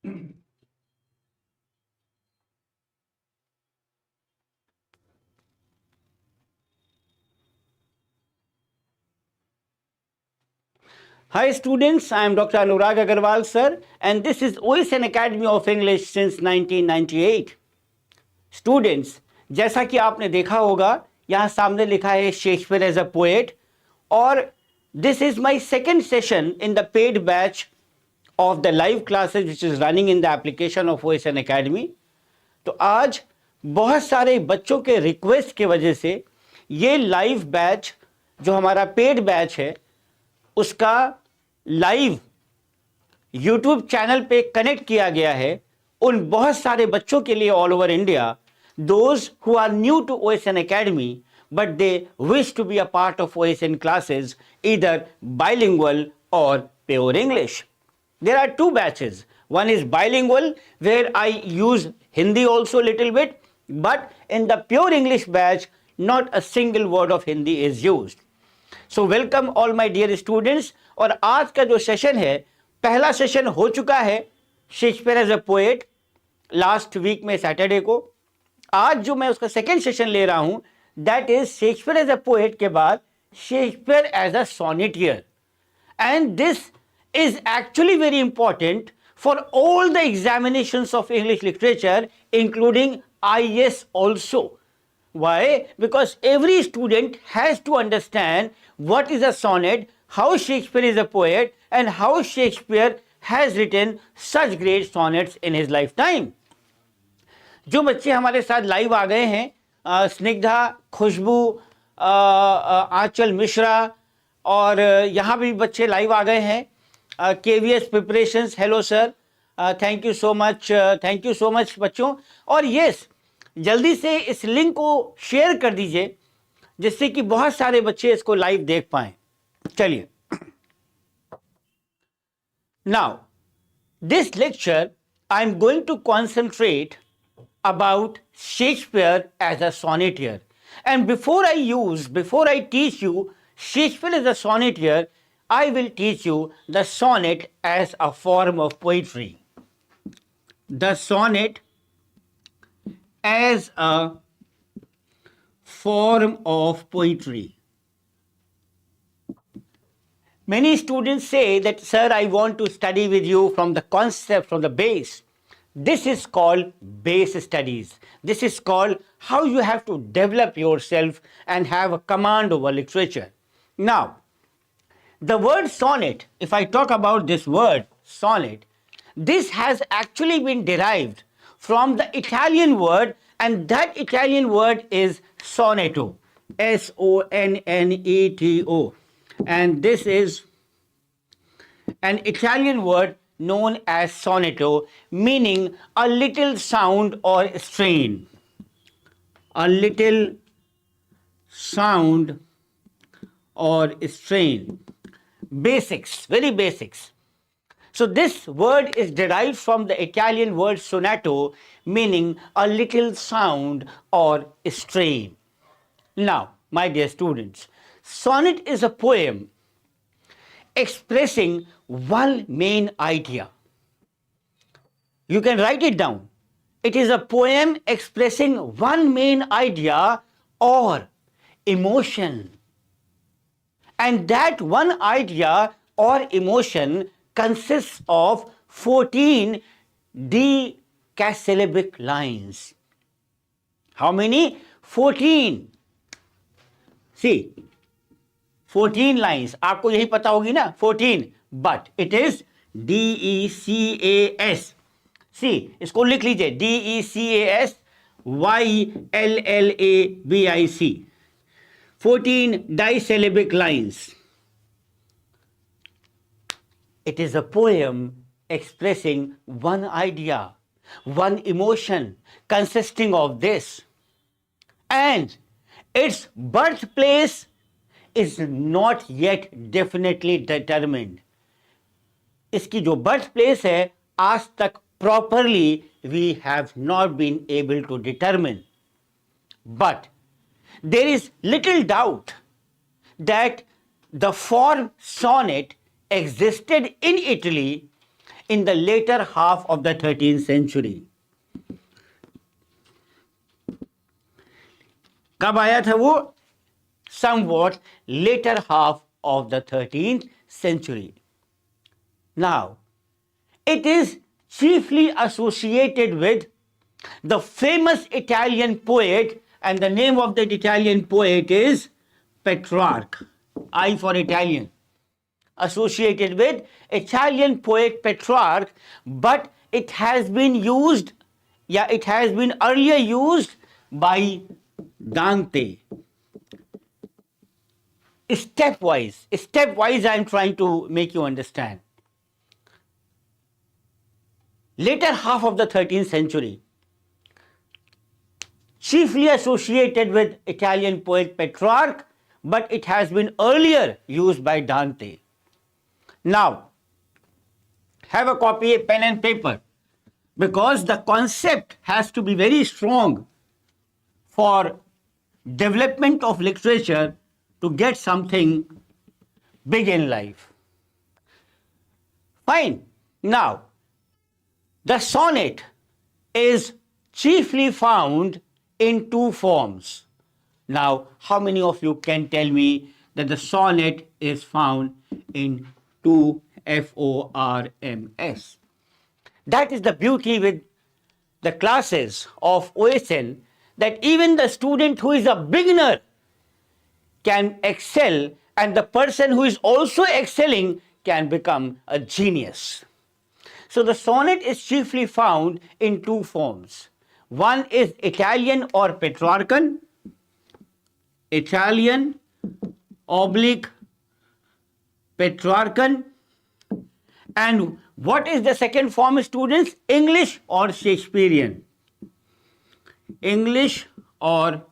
Hi students, I am Dr. Anurag Agarwal sir, and this is OSN Academy of English since 1998. Students, जैसा कि आपने देखा होगा, यहाँ सामने लिखा है Shakespeare as a poet, और this is my second session in the paid batch of the live classes which is running in the application of OSN Academy. तो आज बहुत सारे बच्चों के रिक्वेस्ट के वजह से ये लाइव बैच जो हमारा पेड बैच है उसका लाइव यूट्यूब चैनल पे कनेक्ट किया गया है उन बहुत सारे बच्चों के लिए all over India, those who are new to OSN Academy but they wish to be a part of OSN classes, either bilingual or pure English. There are two batches. One is bilingual where I use Hindi also a little bit, but in the pure English batch not a single word of Hindi is used. So welcome all my dear students. और आज का जो session है, पहला session हो चुका है Shakespeare as a poet last week में सैटरडे को. आज जो मैं उसका सेकेंड सेशन ले रहा हूं that is Shakespeare as a poet के बाद Shakespeare as a sonneteer. And this is actually very important for all the examinations of English literature including IAS also. Why? Because every student has to understand what is a sonnet, how Shakespeare is a poet, and how Shakespeare has written such great sonnets in his lifetime. जो बच्चे हमारे साथ live आ गए हैं, स्निग्धा, खुशबू, आंचल मिश्रा, और यहाँ भी बच्चे लाइव आ गए हैं. KVS preparations, hello sir, thank you so much बच्चों. और यस, जल्दी से इस लिंक को शेयर कर दीजिए जिससे कि बहुत सारे बच्चे इसको लाइव देख पाएं. चलिए, now this lecture I am going to concentrate about Shakespeare as a sonneteer. And before I teach you Shakespeare as a sonneteer, I will teach you the sonnet as a form of poetry. The sonnet as a form of poetry. Many students say that, sir, I want to study with you from the concept, from the base. This is called base studies. This is called how you have to develop yourself and have a command over literature. Now, the word sonnet, if I talk about this word sonnet, this has actually been derived from the Italian word, and that Italian word is sonetto, SONNETO, and this is an Italian word known as sonetto, meaning a little sound or strain. A little sound or strain. Basics, very basics. So this word is derived from the Italian word sonetto, meaning a little sound or strain. Now, my dear students, sonnet is a poem expressing one main idea. You can write it down. It is a poem expressing one main idea or emotion. And that one idea or emotion consists of 14 decasyllabic lines. How many? 14. See, 14 lines. आपको यही पता होगी ना, 14. But it is DECAS. See, इसको लिख लीजिए, DECASYLLABIC. 14 disyllabic lines. It is a poem expressing one idea, one emotion consisting of this. And its birthplace is not yet definitely determined. इसकी जो birthplace है, आज तक properly we have not been able to determine. But there is little doubt that the form sonnet existed in Italy in the later half of the 13th century. कब आया था वो? Somewhat later half of the 13th century. Now, it is chiefly associated with the famous Italian poet, and the name of that Italian poet is Petrarch. I for Italian. Associated with Italian poet Petrarch, but it has been used, it has been earlier used by Dante. Stepwise I am trying to make you understand. Later half of the 13th century, chiefly associated with Italian poet Petrarch, but it has been earlier used by Dante. Now, have a copy, a pen and paper, because the concept has to be very strong for development of literature to get something big in life. Fine. Now, the sonnet is chiefly found in two forms. Now, how many of you can tell me that the sonnet is found in two forms? That is the beauty with the classes of OSN, that even the student who is a beginner can excel, and the person who is also excelling can become a genius. So the sonnet is chiefly found in two forms. One is Italian or Petrarchan, Italian oblique Petrarchan, and what is the second form, students? English or Shakespearean. English or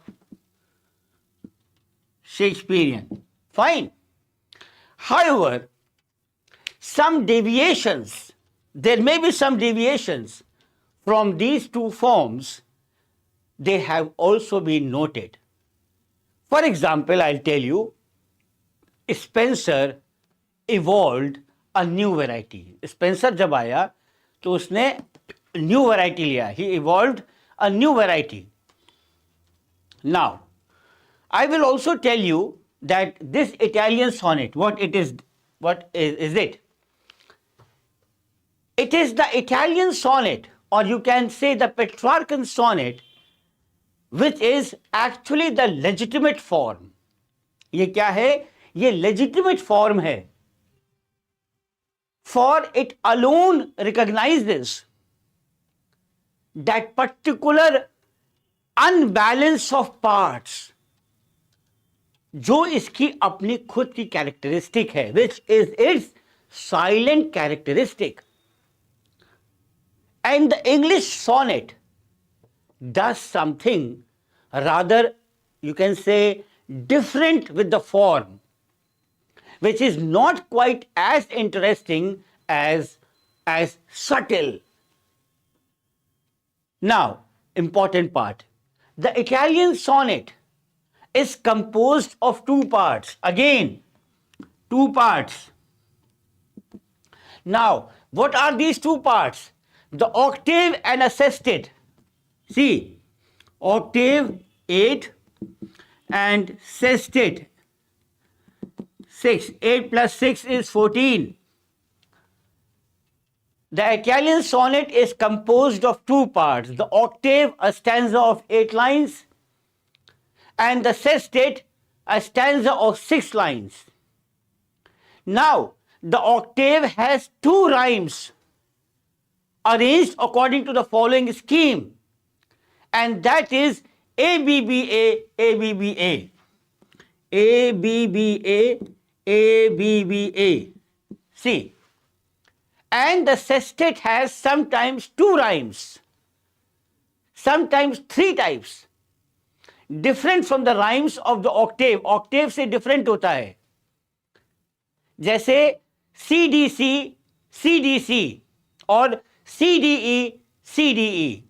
Shakespearean. Fine. However, some deviations, there may be some deviations from these two forms, they have also been noted. For example, I'll tell you, Spencer evolved a new variety. Spencer जब आया तो उसने new variety लिया. He evolved a new variety. Now, I will also tell you that this Italian sonnet, what is it? It is the Italian sonnet, or you can say the Petrarchan sonnet, which is actually the legitimate form. ये क्या है? ये legitimate form है. For it alone recognizes that particular unbalance of parts जो इसकी अपनी खुद की characteristic है, which is its silent characteristic. And the English sonnet does something rather, you can say, different with the form, which is not quite as interesting as subtle. Now, important part. The Italian sonnet is composed of two parts. Again, two parts. Now, what are these two parts? The octave and a sestet. See, octave 8 and sestet 6. 8 plus 6 is 14. The Italian sonnet is composed of two parts. The octave, a stanza of 8 lines, and the sestet, a stanza of 6 lines. Now, the octave has two rhymes arranged according to the following scheme, and that is ABBA, ABBA, ABBA, ABBA. See, and the sestet has sometimes two rhymes, sometimes 3 types, different from the rhymes of the octave. Octave से different होता है. जैसे CDC, CDC और CDE, CDE.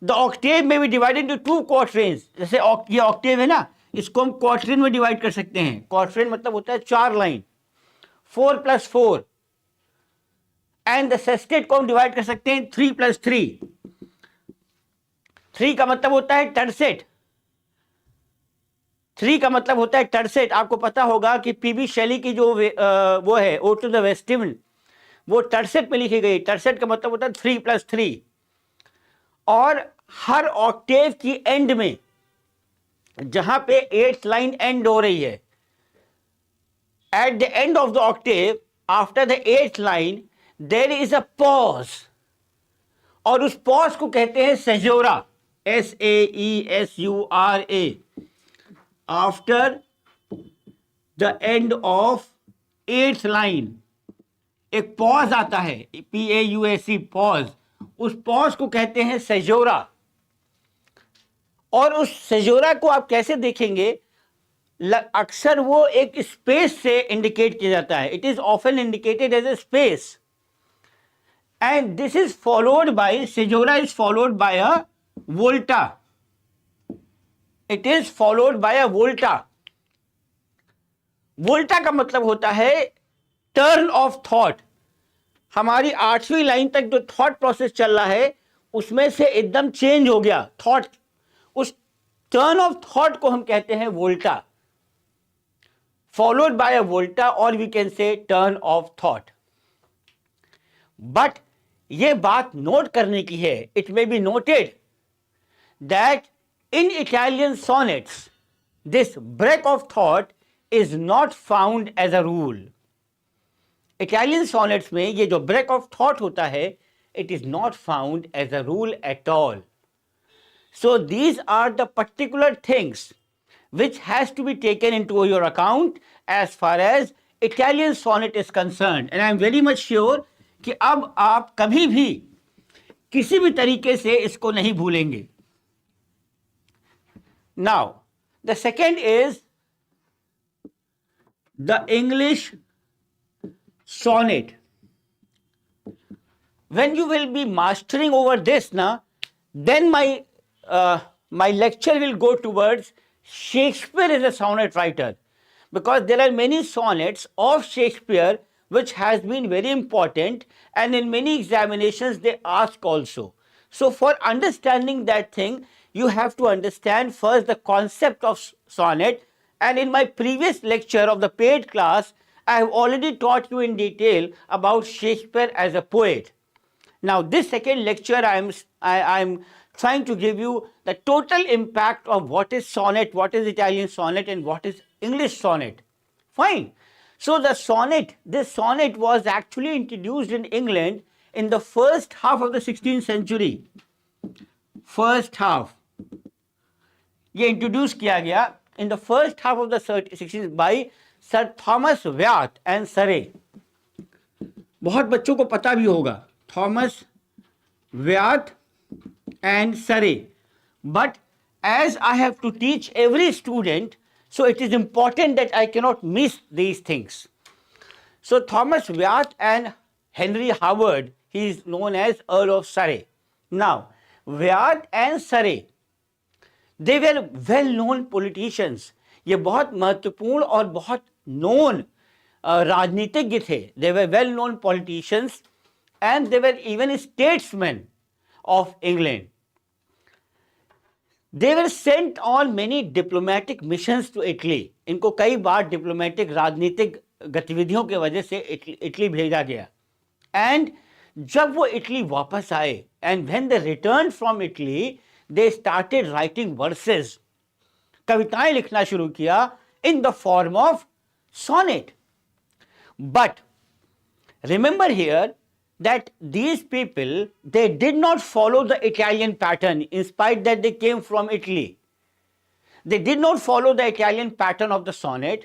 The octave may be divided into 2 quatrains. जैसे ये octave है ना, इसको हम quatrain में divide कर सकते हैं. Quatrain मतलब होता है 4 line, 4 plus 4. And the sestet को हम डिवाइड कर सकते हैं 3+3। 3 का मतलब होता है टर्सेट। 3 का मतलब होता है टर्सेट। आपको पता होगा कि पीबी शैली की जो वो है ओ टू द वेस्टर्न, वो टर्सेट में लिखी गई। टर्सेट का मतलब होता है 3+3। और हर ऑक्टेव की एंड में, जहां पे 8th लाइन एंड हो रही है, at the end of the octave after the 8th line there is a pause, और उस पॉज को कहते हैं caesura, SAESURA। After the end of 8th line एक पॉज आता है, PAUSE, पॉज। उस पॉज को कहते हैं सेजोरा। और उस सेजोरा को आप कैसे देखेंगे? अक्सर वो एक स्पेस से इंडिकेट किया जाता है। It is often indicated as a space, and this is followed by, caesura is followed by a volta. It is followed by a volta. Volta का मतलब होता है टर्न ऑफ थॉट। हमारी 8वीं लाइन तक जो थॉट प्रोसेस चल रहा है उसमें से एकदम चेंज हो गया थॉट। उस टर्न ऑफ थॉट को हम कहते हैं वोल्टा, फॉलोड बाय अ वोल्टा, और we can say turn of thought. But ये बात नोट करने की है, it may be noted that in Italian sonnets this break of thought is not found as a rule. Italian sonnets में ये जो break of thought होता है, it is not found as a rule at all. So these are the particular things which has to be taken into your account as far as Italian sonnet is concerned, and I am very much sure कि अब आप कभी भी किसी भी तरीके से इसको नहीं भूलेंगे। Now the second is the English sonnet. When you will be mastering over this now, then my lecture will go towards Shakespeare as a sonnet writer, because there are many sonnets of Shakespeare which has been very important, and in many examinations they ask also. So for understanding that thing, you have to understand first the concept of sonnet, and in my previous lecture of the paid class, I have already taught you in detail about Shakespeare as a poet. Now this second lecture I am trying to give you the total impact of what is sonnet, what is Italian sonnet, and what is English sonnet. Fine. So the sonnet, this sonnet was actually introduced in England in the first half of the 16th century. First half. ये introduce किया गया in the first half of the 16th by Sir Thomas Wyatt and Surrey. बहुत बच्चों को पता भी होगा, Thomas Wyatt and Surrey. But as I have to teach every student, so it is important that I cannot miss these things. So Thomas Wyatt and Henry Howard, he is known as Earl of Surrey. Now Wyatt and Surrey, they were well known politicians. ये बहुत महत्वपूर्ण और बहुत known राजनीतिज्ञ थे. They were well known politicians and they were even statesmen of England. They were sent on many diplomatic missions to Italy. इनको कई बार diplomatic राजनीतिक गतिविधियों के वजह से इटली भेजा गया. And जब वो इटली वापस आए, and when they returned from Italy, they started writing verses. कविताएं लिखना शुरू किया in the form of sonnet. But remember here that these people, they did not follow the Italian pattern in spite that they came from Italy. They did not follow the Italian pattern of the sonnet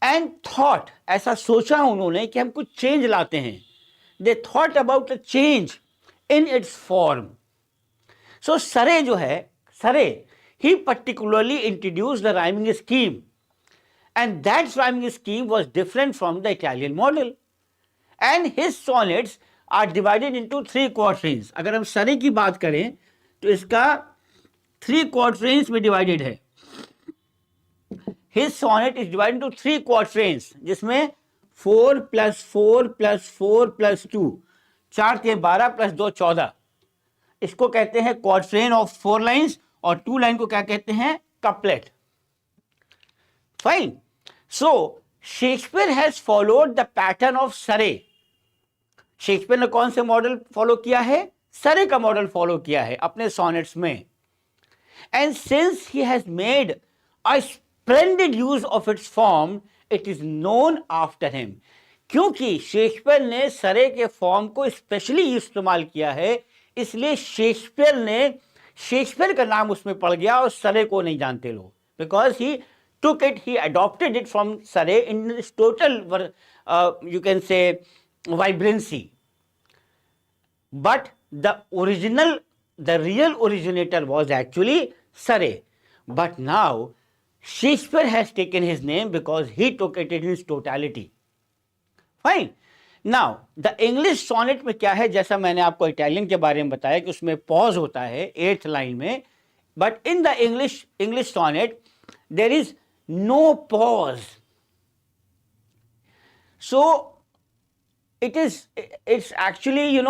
and thought, ऐसा सोचा उन्होंने कि हम कुछ change लाते हैं. They thought about a change in its form. So Surrey जो है, Surrey, he particularly introduced the rhyming scheme, and that rhyming scheme was different from the Italian model. And his sonnets are divided into 3 quatrains. अगर हम Surrey की बात करें तो इसका 3 quatrains में divided है. His sonnet is divided into 3 quatrains, जिसमें 4 + 4 + 4 + 2, 4 × 12 + 2 14, इसको कहते हैं क्वाड्रेन ऑफ 4 लाइन्स, और 2 लाइन को क्या कहते हैं? Couplet. Fine. So Shakespeare has followed the pattern of सरे. शेक्सपियर ने कौन से मॉडल फॉलो किया है? सरे का मॉडल फॉलो किया है अपने सॉनेट्स में. And since he has made a splendid use of its form, it is known after him. क्योंकि शेक्सपियर ने सरे के फॉर्म को स्पेशली इस्तेमाल किया है, इसलिए शेक्सपियर का नाम उसमें पड़ गया और सरे को नहीं जानते लोग, because he took it, he adopted it from Surrey in its total, you can say, vibrancy. But the real originator was actually Surrey. But now Shakespeare has taken his name because he took it in its totality. Fine. Now the English sonnet में क्या है? जैसा मैंने आपको Italian के बारे में बताया कि उसमें पॉज होता है 8th लाइन में, but in the English sonnet there is no pause. So it's actually,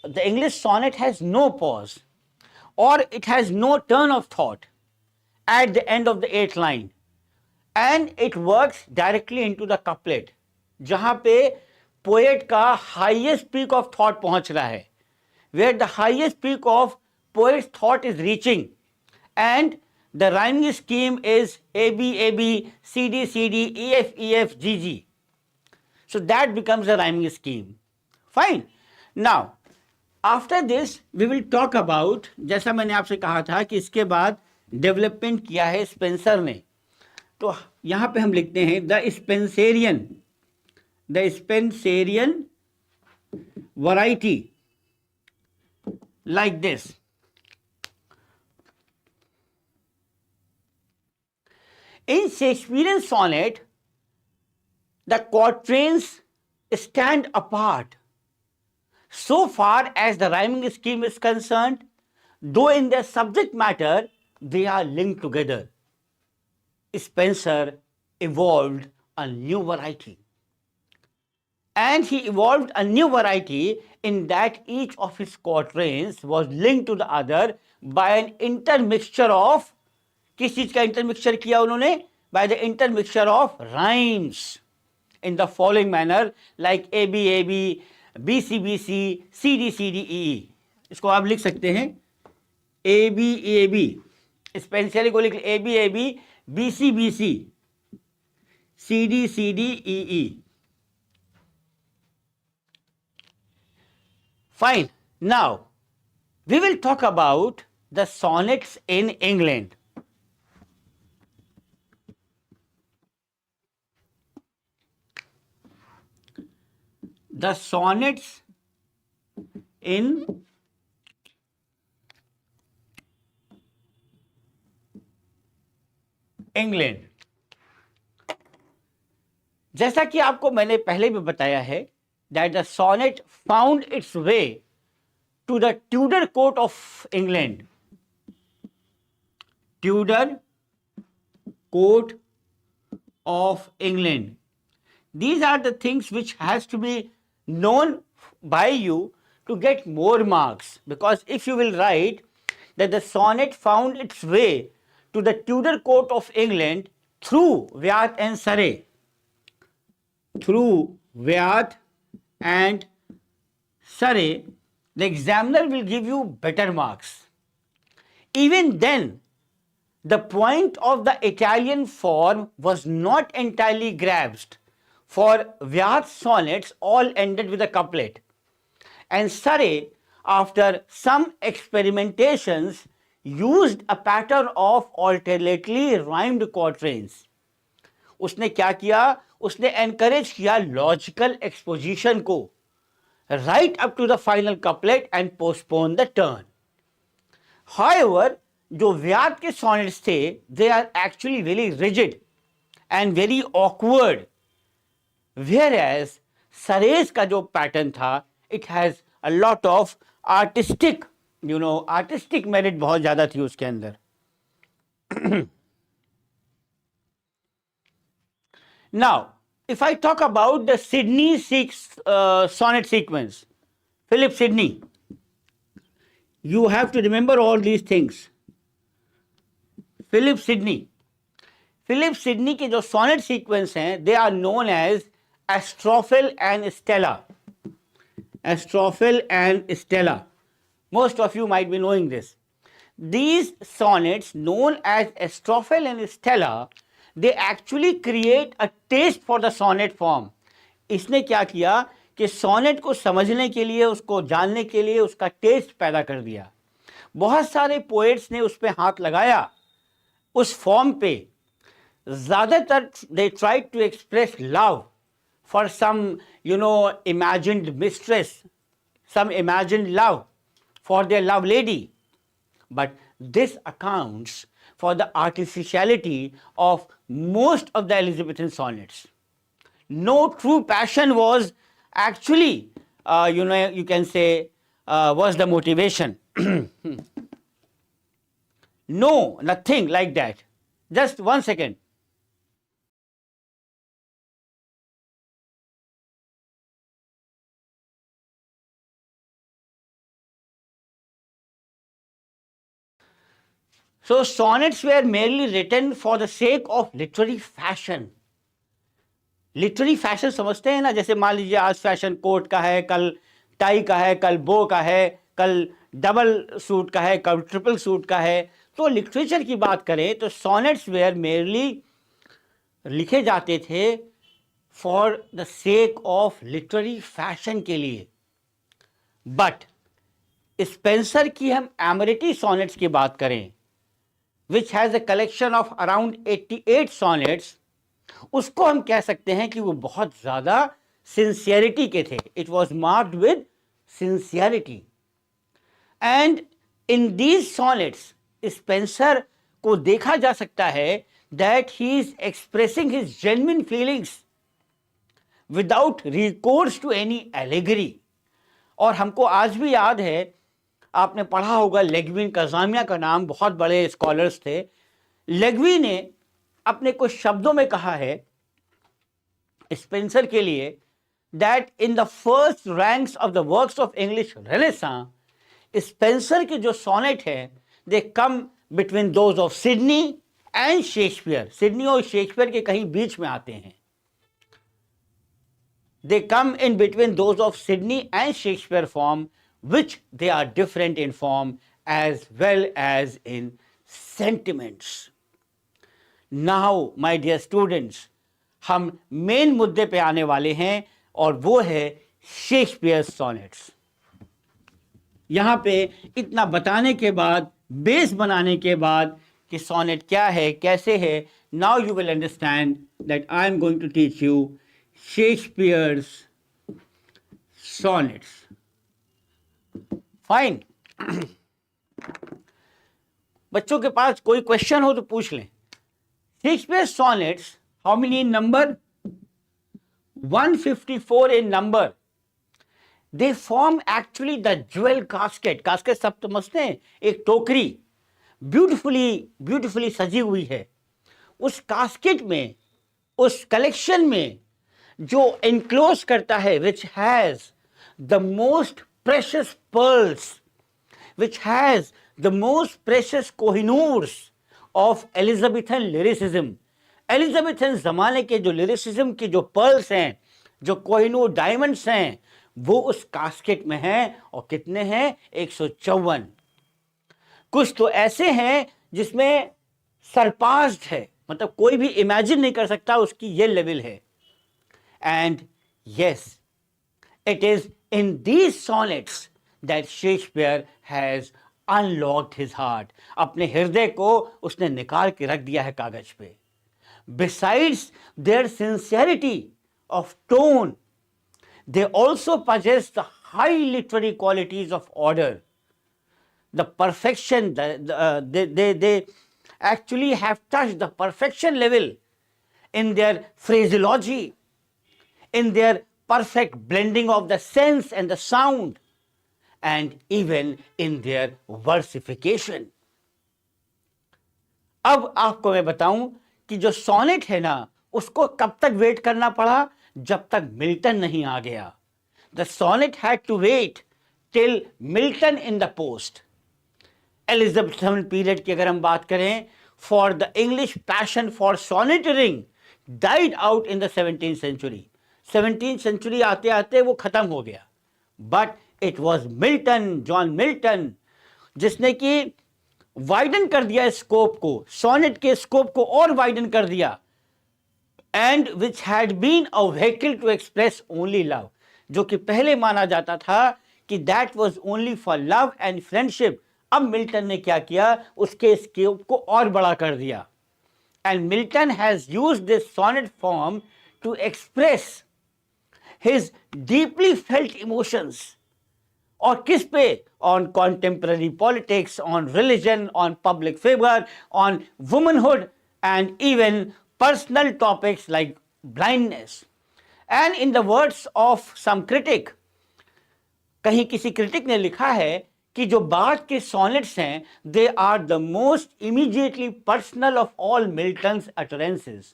the English sonnet has no pause, or it has no turn of thought at the end of the 8th line, and it works directly into the couplet, जहां पे poet का highest peak of thought पहुंच रहा है, where the highest peak of poet's thought is reaching, and the rhyming scheme is AB, AB, CD, CD, EF, EF, GG. So that becomes a rhyming scheme. Fine. Now, after this, we will talk about, जैसा मैंने आपसे कहा था कि इसके बाद development किया है स्पेंसर ने, तो यहाँ पे हम लिखते हैं the Spencerian variety, like this. In Shakespearean sonnet, the quatrains stand apart so far as the rhyming scheme is concerned, though in their subject matter they are linked together. Spenser evolved a new variety. And he evolved a new variety in that each of his quatrains was linked to the other by an intermixture of, किस चीज का इंटरमिक्सचर किया उन्होंने? By the intermixture of rhymes in the following manner, like AB, AB, BC, BC, CD, CD, EE. इसको आप लिख सकते हैं AB, AB, स्पेंसर को लिख AB, AB, BC, BC, CD, CD, EE. Fine. Now, we will talk about the sonnets in England. The sonnets in England. जैसा कि आपको मैंने पहले भी बताया है that the sonnet found its way to the Tudor court of England. Tudor court of England. These are the things which has to be known by you to get more marks, because if you will write that the sonnet found its way to the Tudor court of England through Wyatt and Surrey, through Wyatt and Surrey, the examiner will give you better marks. Even then, the point of the Italian form was not entirely grasped, for Wyatt's sonnets all ended with a couplet, and Surrey, after some experimentations, used a pattern of alternately rhymed quatrains. उसने क्या किया? उसने encourage किया logical exposition को, right up to the final couplet and postpone the turn. However, जो Wyatt के sonnets थे, they are actually very rigid and very awkward, whereas Surrey's का जो पैटर्न था, it has a lot of artistic, artistic merit बहुत ज्यादा थी उसके अंदर. Now, if I talk about the Sydney sonnet sequence, Philip Sidney. You have to remember all these things. Philip Sidney. Philip Sidney के जो sonnet sequence हैं, they are known as Astrophel and Stella. Astrophel and Stella. Most of you might be knowing this. These sonnets, known as Astrophel and Stella, they actually create a taste for the sonnet form. इसने क्या किया कि sonnet को समझने के लिए, उसको जानने के लिए उसका टेस्ट पैदा कर दिया. बहुत सारे पोएट्स ने उस पर हाथ लगाया, उस फॉर्म पे. ज़्यादातर they tried to express love for some, imagined mistress, some imagined love for their love lady. But this accounts for the artificiality of most of the Elizabethan sonnets. No true passion was actually, you can say, was the motivation. No, nothing like that. Just 1 second. So sonnets were merely written for the sake of literary fashion. Literary fashion समझते हैं ना, जैसे मान लीजिए आज fashion coat का है, कल टाई का है, कल बो का है, कल डबल सूट का है, कल ट्रिपल सूट का है. तो लिटरेचर की बात करें तो सॉनेट्स वेयर मेरली लिखे जाते थे for the sake of literary fashion के लिए. बट स्पेंसर की हम एमरिटी सॉनेट्स की बात करें, which has a collection of around 88 sonnets, उसको हम कह सकते हैं कि वो बहुत ज़्यादा सिंसियरिटी के थे. It was marked with sincerity. And in these sonnets Spenser को देखा जा सकता है that he is expressing his genuine feelings without recourse to any allegory. और हमको आज भी याद है, आपने पढ़ा होगा लेग्विन कज़ामिया का नाम, बहुत बड़े स्कॉलर्स थे. लेग्विन ने अपने कुछ शब्दों में कहा है स्पेंसर के लिए that in the first ranks of the works of English renaissance, Spencer के जो सोनेट है they come between those of Sidney and Shakespeare. Sidney और शेक्सपियर के कहीं बीच में आते हैं. They come in between those of Sidney and Shakespeare form, which they are different in form as well as in sentiments. Now, my dear students, हम main मुद्दे पे आने वाले हैं और वो है शेक्सपियर सॉनेट्स. यहाँ पे इतना बताने के बाद, बेस बनाने के बाद कि सॉनेट क्या है, कैसे है, now you will understand that I am going to teach you Shakespeare's sonnets. Fine. बच्चों के पास कोई क्वेश्चन हो तो पूछ लें. Shakespeare sonnets, how many in number? 154 in number. They form actually the jewel casket. Casket सब तो समझते हैं, एक टोकरी ब्यूटिफुली सजी हुई है. उस कास्केट में, उस कलेक्शन में जो एनक्लोज करता है, which has the most precious pearls, which has the most precious कोहिनूर्स of Elizabethan lyricism. Elizabethan ज़माने के जो लिरिसिज्म की जो पर्ल्स हैं, जो कोहिनूर डायमंड्स हैं, वो उस कास्केट में हैं. और कितने हैं? 154. कुछ तो ऐसे हैं जिसमें सरपास्ड है, मतलब कोई भी इमेजिन नहीं कर सकता उसकी ये लेवल है. And yes, it is in these sonnets that Shakespeare has unlocked his heart. अपने हृदय को उसने निकाल के रख दिया है कागज पे. Besides their sincerity of tone, they also possess the high literary qualities of order, the perfection. They actually have touched the perfection level in their phraseology, in their perfect blending of the sense and the sound, and even in their versification. अब आपको मैं बताऊं कि जो sonnet है ना, उसको कब तक वेट करना पड़ा? जब तक मिल्टन नहीं आ गया. The sonnet had to wait till Milton in the post. Elizabethan period की अगर हम बात करें, for the English passion for sonneteering died out in the 17th century. 17th century आते आते वो खत्म हो गया. But it was Milton, John Milton, जिसने कि वाइडन कर दिया स्कोप को, सोनेट के स्कोप को और वाइडन कर दिया, and which had been a vehicle to express only love, जो कि पहले माना जाता था कि that was only for love and friendship. अब मिल्टन ने क्या किया, उसके स्कोप को और बड़ा कर दिया. And Milton has used this sonnet form to express his deeply felt emotions. और किस पे? On contemporary politics, on religion, on public favour, on womanhood and even personal topics like blindness. And in the words of some critic, कहीं किसी critic ने लिखा है कि जो बाद के सोनेट्स हैं, they are the most immediately personal of all Milton's utterances,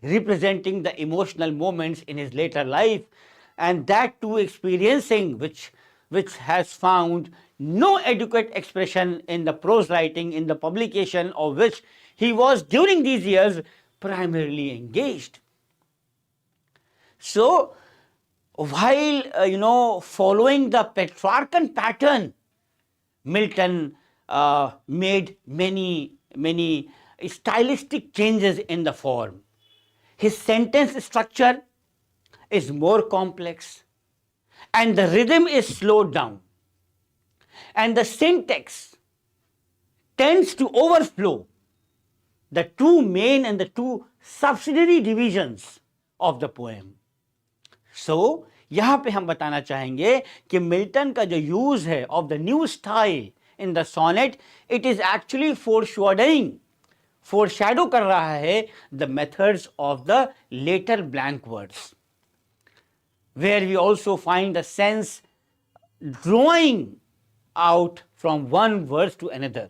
representing the emotional moments in his later life, and that too experiencing which has found no adequate expression in the prose writing, in the publication of which he was during these years primarily engaged. So while following the Petrarchan pattern, Milton made many stylistic changes in the form. His sentence structure is more complex, and the rhythm is slowed down, and the syntax tends to overflow the two main and the two subsidiary divisions of the poem. So यहाँ पे हम बताना चाहेंगे कि Milton का जो use है of the new style in the sonnet, it is actually फोरशैडो कर रहा है the methods of the later blank words, where we also find the sense drawing out from one words to another.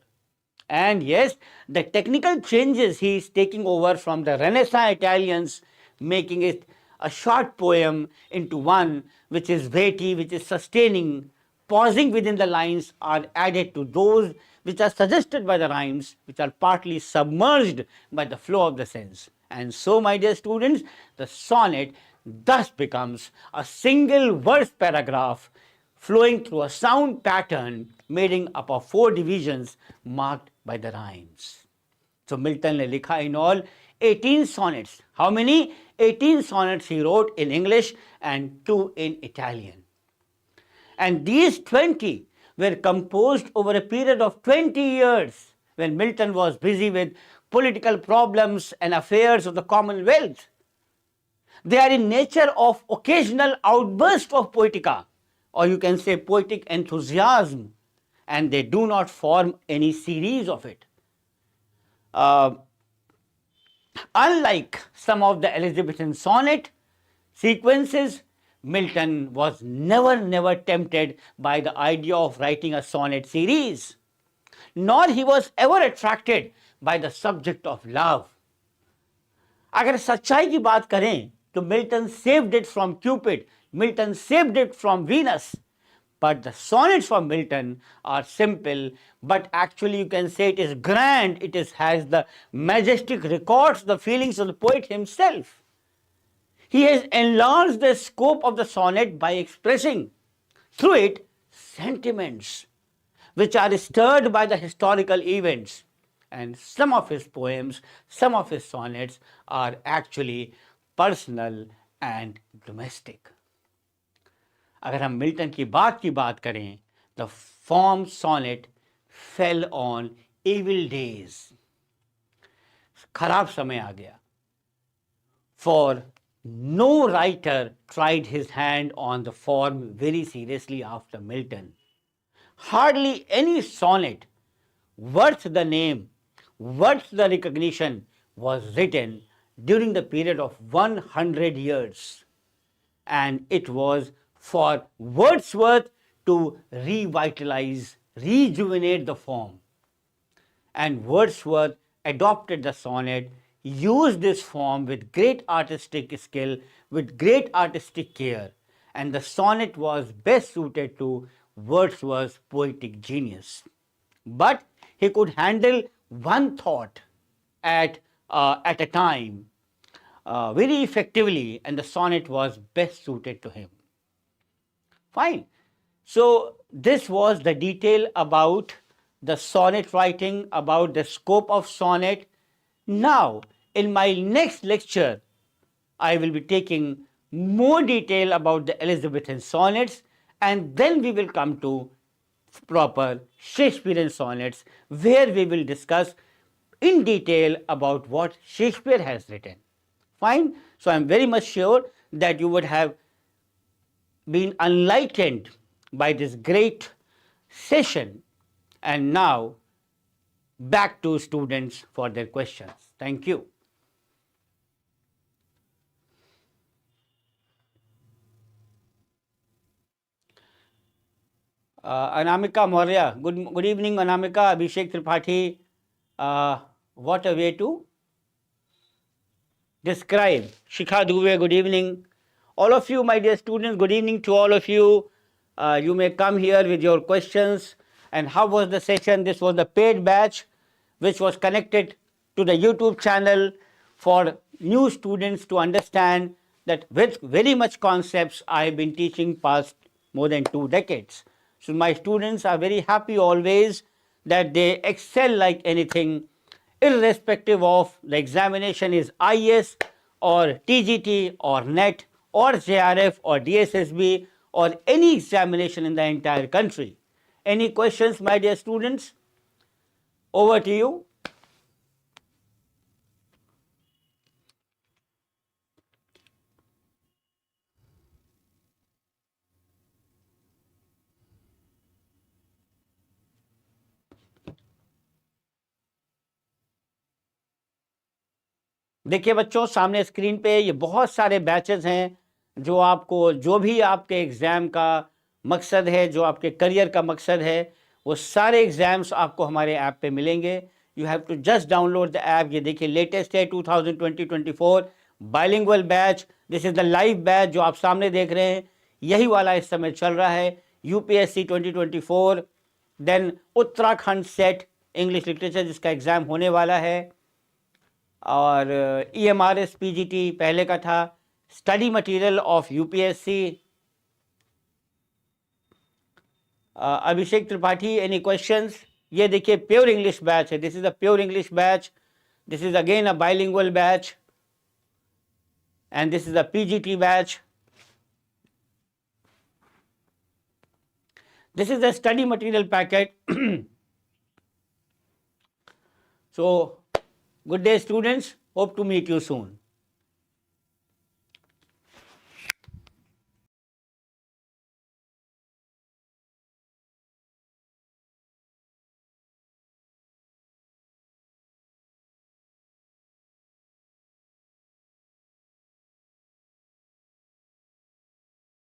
And yes, the technical changes he is taking over from the Renaissance Italians, making it a short poem into one which is weighty, which is sustaining, pausing within the lines, are added to those which are suggested by the rhymes, which are partly submerged by the flow of the sense. And so, my dear students, the sonnet thus becomes a single verse paragraph flowing through a sound pattern made up of 4 divisions marked by the rhymes. So Milton ने लिखा in all 18 sonnets. How many? 18 sonnets he wrote in English and 2 in Italian. And these 20 were composed over a period of 20 years when Milton was busy with political problems and affairs of the Commonwealth. They are in nature of occasional outburst of poetica, or you can say poetic enthusiasm, and they do not form any series of it. Unlike some of the Elizabethan sonnet sequences, Milton was never tempted by the idea of writing a sonnet series, nor he was ever attracted by the subject of love. अगर सच्चाई की बात करें तो Milton saved it from Cupid, Milton saved it from Venus, but the sonnets from Milton are simple, but actually you can say it is grand, has the majestic records the feelings of the poet himself. He has enlarged the scope of the sonnet by expressing through it sentiments which are stirred by the historical events. And some of his poems, some of his sonnets are actually personal and domestic. अगर हम Milton की बात करें, the form sonnet fell on evil days. खराब समय आ गया. For no writer tried his hand on the form very seriously after Milton. Hardly any sonnet worth the name, worth the recognition was written during the period of 100 years. And it was for Wordsworth to revitalize, rejuvenate the form. And Wordsworth adopted the sonnet, used this form with great artistic skill, with great artistic care, and the sonnet was best suited to Wordsworth's poetic genius. But he could handle one thought at a time very effectively, and the sonnet was best suited to him. Fine. So this was the detail about the sonnet writing, about the scope of sonnet. Now, in my next lecture, I will be taking more detail about the Elizabethan sonnets, and then we will come to proper Shakespearean sonnets, where we will discuss in detail about what Shakespeare has written. Fine. So I am very much sure that you would have been enlightened by this great session, and now back to students for their questions. Thank you. Anamika Maurya, good evening, Anamika. Abhishek Tripathi, what a way to describe. Shikha Dubey, good evening. All of you, my dear students, good evening to all of you. You may come here with your questions. And how was the session? This was the paid batch, which was connected to the YouTube channel for new students to understand that with very much concepts I have been teaching past more than 2 decades. So my students are very happy always that they excel like anything, irrespective of the examination is IS or TGT or NET or JRF or DSSB or any examination in the entire country. Any questions, my dear students? Over to you. देखिए बच्चों, सामने screen पे ये बहुत सारे batches हैं जो आपको, जो भी आपके एग्ज़ाम का मकसद है, जो आपके करियर का मकसद है, वो सारे एग्ज़ाम्स आपको हमारे ऐप पे मिलेंगे. You have to just download the app. ये देखिए लेटेस्ट है 2020-24 bilingual batch. This is the live batch जो आप सामने देख रहे हैं, यही वाला इस समय चल रहा है. UPSC 2024, then Uttarakhand SET English literature जिसका एग्ज़ाम होने वाला है, और EMRS PGT पहले का था, study material of UPSC. Abhishek Tripathi, any questions? ये देखिए प्योर इंग्लिश बैच है. This is a pure English batch. This is again a bilingual batch, and this is a PGT batch. This is the study material packet. So, good day students. Hope to meet you soon.